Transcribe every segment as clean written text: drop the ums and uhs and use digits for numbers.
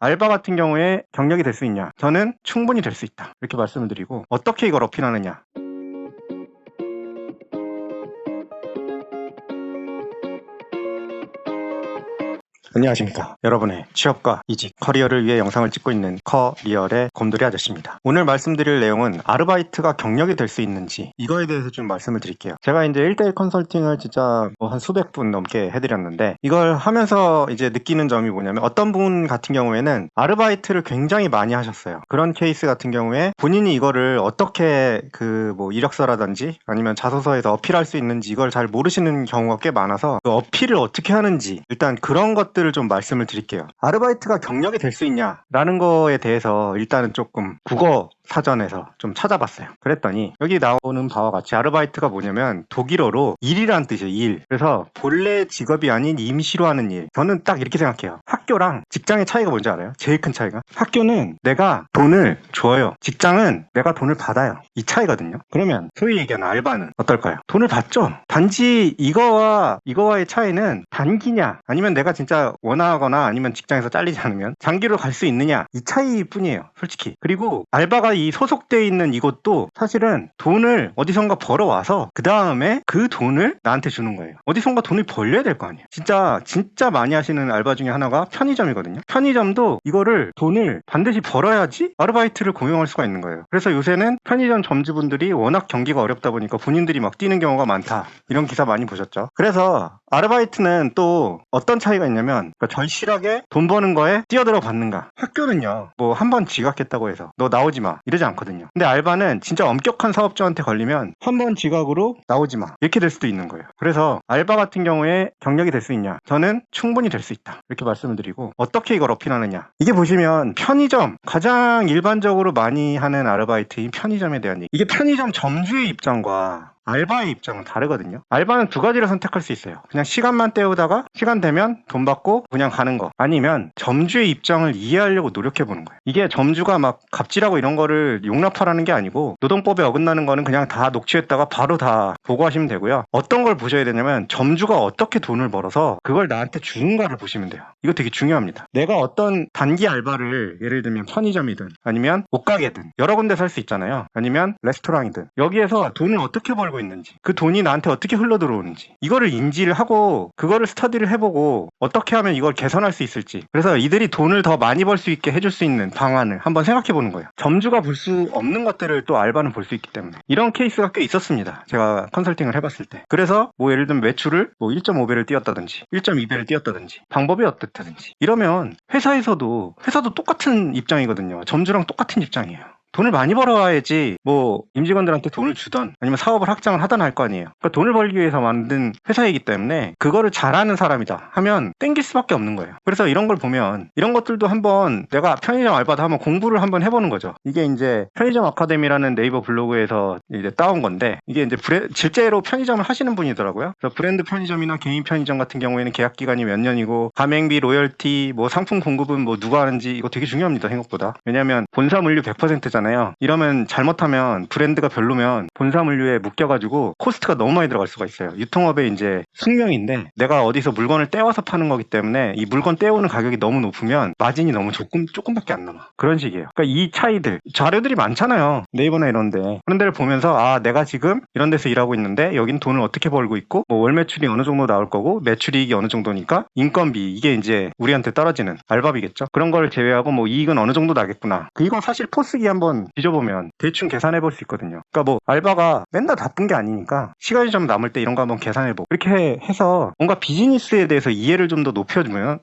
알바 같은 경우에 경력이 될 수 있냐? 저는 충분히 될 수 있다. 이렇게 말씀을 드리고, 어떻게 이걸 어필하느냐? 안녕하십니까. 여러분의 취업과 이직, 커리어를 위해 영상을 찍고 있는 커리얼의 곰돌이 아저씨입니다. 오늘 말씀드릴 내용은 아르바이트가 경력이 될 수 있는지, 이거에 대해서 좀 말씀을 드릴게요. 제가 이제 1대1 컨설팅을 진짜 한 수백 분 넘게 해드렸는데, 이걸 하면서 이제 느끼는 점이 뭐냐면, 어떤 분 같은 경우에는 아르바이트를 굉장히 많이 하셨어요. 그런 케이스 같은 경우에 본인이 이거를 어떻게 이력서라든지 아니면 자소서에서 어필할 수 있는지 이걸 잘 모르시는 경우가 꽤 많아서, 그 어필을 어떻게 하는지 일단 그런 것들을 좀 말씀을 드릴게요. 아르바이트가 경력이 될 수 있냐라는 거에 대해서 일단은 조금 국어 사전에서 좀 찾아봤어요. 그랬더니 여기 나오는 바와 같이 아르바이트가 뭐냐면 독일어로 일이라는 뜻이에요. 일. 그래서 본래 직업이 아닌 임시로 하는 일. 저는 딱 이렇게 생각해요. 학교랑 직장의 차이가 뭔지 알아요? 제일 큰 차이가? 학교는 내가 돈을 줘요. 직장은 내가 돈을 받아요. 이 차이거든요. 그러면 소위 얘기하는 알바는 어떨까요? 돈을 받죠. 단지 이거와의 차이는 단기냐 아니면 내가 진짜 원하거나 아니면 직장에서 잘리지 않으면 장기로 갈 수 있느냐, 이 차이뿐이에요. 솔직히. 그리고 알바가 이 소속돼 있는 이것도 사실은 돈을 어디선가 벌어와서 그 다음에 그 돈을 나한테 주는 거예요. 어디선가 돈을 벌려야 될 거 아니에요. 진짜 많이 하시는 알바 중에 하나가 편의점이거든요. 편의점도 이거를 돈을 반드시 벌어야지 아르바이트를 고용할 수가 있는 거예요. 그래서 요새는 편의점 점주분들이 워낙 경기가 어렵다 보니까 본인들이 막 뛰는 경우가 많다, 이런 기사 많이 보셨죠. 그래서 아르바이트는 또 어떤 차이가 있냐면, 그러니까 절실하게 돈 버는 거에 뛰어들어 받는가. 학교는요, 뭐 한 번 지각했다고 해서 너 나오지 마 이러지 않거든요. 근데 알바는 진짜 엄격한 사업주한테 걸리면 한 번 지각으로 나오지 마 이렇게 될 수도 있는 거예요. 그래서 알바 같은 경우에 경력이 될 수 있냐? 저는 충분히 될 수 있다, 이렇게 말씀을 드리고, 어떻게 이걸 어필하느냐? 이게 보시면 편의점, 가장 일반적으로 많이 하는 아르바이트인 편의점에 대한 얘기. 이게 편의점 점주의 입장과 알바의 입장은 다르거든요. 알바는 두 가지를 선택할 수 있어요. 그냥 시간만 때우다가 시간 되면 돈 받고 그냥 가는 거, 아니면 점주의 입장을 이해하려고 노력해보는 거예요. 이게 점주가 막 갑질하고 이런 거를 용납하라는 게 아니고, 노동법에 어긋나는 거는 그냥 다 녹취했다가 바로 다 보고하시면 되고요. 어떤 걸 보셔야 되냐면, 점주가 어떻게 돈을 벌어서 그걸 나한테 주는가를 보시면 돼요. 이거 되게 중요합니다. 내가 어떤 단기 알바를, 예를 들면 편의점이든 아니면 옷가게든 여러 군데 살 수 있잖아요. 아니면 레스토랑이든, 여기에서 돈을 어떻게 벌고 있는지, 그 돈이 나한테 어떻게 흘러 들어오는지, 이거를 인지를 하고 그거를 스터디를 해보고 어떻게 하면 이걸 개선할 수 있을지, 그래서 이들이 돈을 더 많이 벌 수 있게 해줄 수 있는 방안을 한번 생각해 보는 거예요. 점주가 볼 수 없는 것들을 또 알바는 볼 수 있기 때문에. 이런 케이스가 꽤 있었습니다, 제가 컨설팅을 해봤을 때. 그래서 예를 들면 매출을 1.5배를 띄웠다든지 1.2배를 띄웠다든지 방법이 어떻다든지 이러면 회사도 똑같은 입장이거든요. 점주랑 똑같은 입장이에요. 돈을 많이 벌어와야지 임직원들한테 돈을 주던 아니면 사업을 확장을 하던 할 거 아니에요. 그러니까 돈을 벌기 위해서 만든 회사이기 때문에 그거를 잘하는 사람이다 하면 땡길 수밖에 없는 거예요. 그래서 이런 걸 보면, 이런 것들도 한번 내가 편의점 알바도 한번 공부를 한번 해보는 거죠. 이게 이제 편의점 아카데미라는 네이버 블로그에서 이제 따온 건데, 이게 이제 실제로 편의점을 하시는 분이더라고요. 그래서 브랜드 편의점이나 개인 편의점 같은 경우에는 계약 기간이 몇 년이고, 가맹비, 로열티, 상품 공급은 누가 하는지, 이거 되게 중요합니다, 생각보다. 왜냐면 본사 물류 100%잖아요. 이러면 잘못하면, 브랜드가 별로면 본사 물류에 묶여가지고 코스트가 너무 많이 들어갈 수가 있어요. 유통업의 이제 숙명인데, 내가 어디서 물건을 떼와서 파는 거기 때문에 이 물건 떼오는 가격이 너무 높으면 마진이 너무 조금밖에 안 남아. 그런 식이에요. 그러니까 이 차이들, 자료들이 많잖아요, 네이버나 이런데. 그런 데를 보면서 내가 지금 이런 데서 일하고 있는데 여긴 돈을 어떻게 벌고 있고, 월 매출이 어느 정도 나올 거고, 매출이익이 어느 정도니까 인건비, 이게 이제 우리한테 떨어지는 알바비겠죠. 그런 걸 제외하고 이익은 어느 정도 나겠구나. 이건 사실 포스기 한번 뒤져보면 대충 계산해 볼 수 있거든요. 그러니까 알바가 맨날 바쁜 게 아니니까 시간이 좀 남을 때 이런 거 한번 계산해보고, 이렇게 해서 뭔가 비즈니스에 대해서 이해를 좀 더 높여주면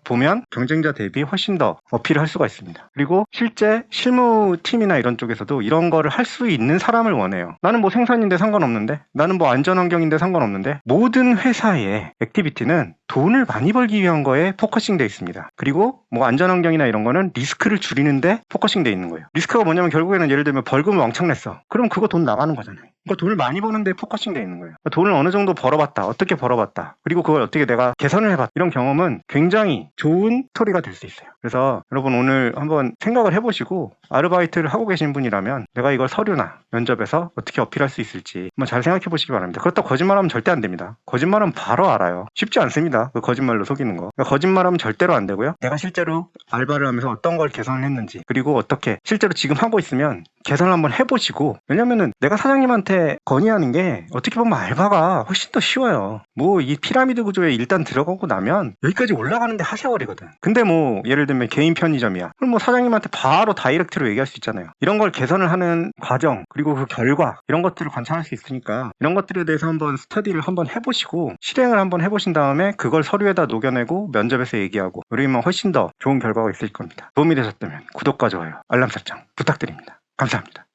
경쟁자 대비 훨씬 더 어필을 할 수가 있습니다. 그리고 실제 실무팀이나 이런 쪽에서도 이런 거를 할 수 있는 사람을 원해요. 나는 생산인데 상관없는데, 나는 안전환경인데 상관없는데, 모든 회사의 액티비티는 돈을 많이 벌기 위한 거에 포커싱 돼 있습니다. 그리고 안전환경이나 이런 거는 리스크를 줄이는데 포커싱 돼 있는 거예요. 리스크가 뭐냐면, 결국에는 예를 들면 벌금을 왕창 냈어. 그럼 그거 돈 나가는 거잖아요. 그러니까 돈을 많이 버는데 포커싱 돼 있는 거예요. 그러니까 돈을 어느 정도 벌어봤다, 어떻게 벌어봤다, 그리고 그걸 어떻게 내가 개선을 해봤다, 이런 경험은 굉장히 좋은 스토리가 될 수 있어요. 그래서 여러분, 오늘 한번 생각을 해보시고, 아르바이트를 하고 계신 분이라면 내가 이걸 서류나 면접에서 어떻게 어필할 수 있을지 한번 잘 생각해 보시기 바랍니다. 그렇다고 거짓말하면 절대 안 됩니다. 거짓말은 바로 알아요. 쉽지 않습니다. 회사 그 거짓말로 속이는 거. 그러니까 거짓말하면 절대로 안 되고요. 내가 실제로 알바를 하면서 어떤 걸 개선을 했는지, 그리고 어떻게 실제로 지금 하고 있으면 개선을 한번 해보시고. 왜냐면은 내가 사장님한테 건의하는 게 어떻게 보면 알바가 훨씬 더 쉬워요. 뭐 이 피라미드 구조에 일단 들어가고 나면 여기까지 올라가는데 하셔버리거든. 근데 뭐 예를 들면 개인 편의점이야. 그럼 뭐 사장님한테 바로 다이렉트로 얘기할 수 있잖아요. 이런 걸 개선을 하는 과정, 그리고 그 결과, 이런 것들을 관찰할 수 있으니까 이런 것들에 대해서 한번 스터디를 한번 해보시고 실행을 한번 해보신 다음에 그걸 서류에다 녹여내고 면접에서 얘기하고, 그러면 훨씬 더 좋은 결과가 있을 겁니다. 도움이 되셨다면 구독과 좋아요, 알람 설정 부탁드립니다. 감사합니다.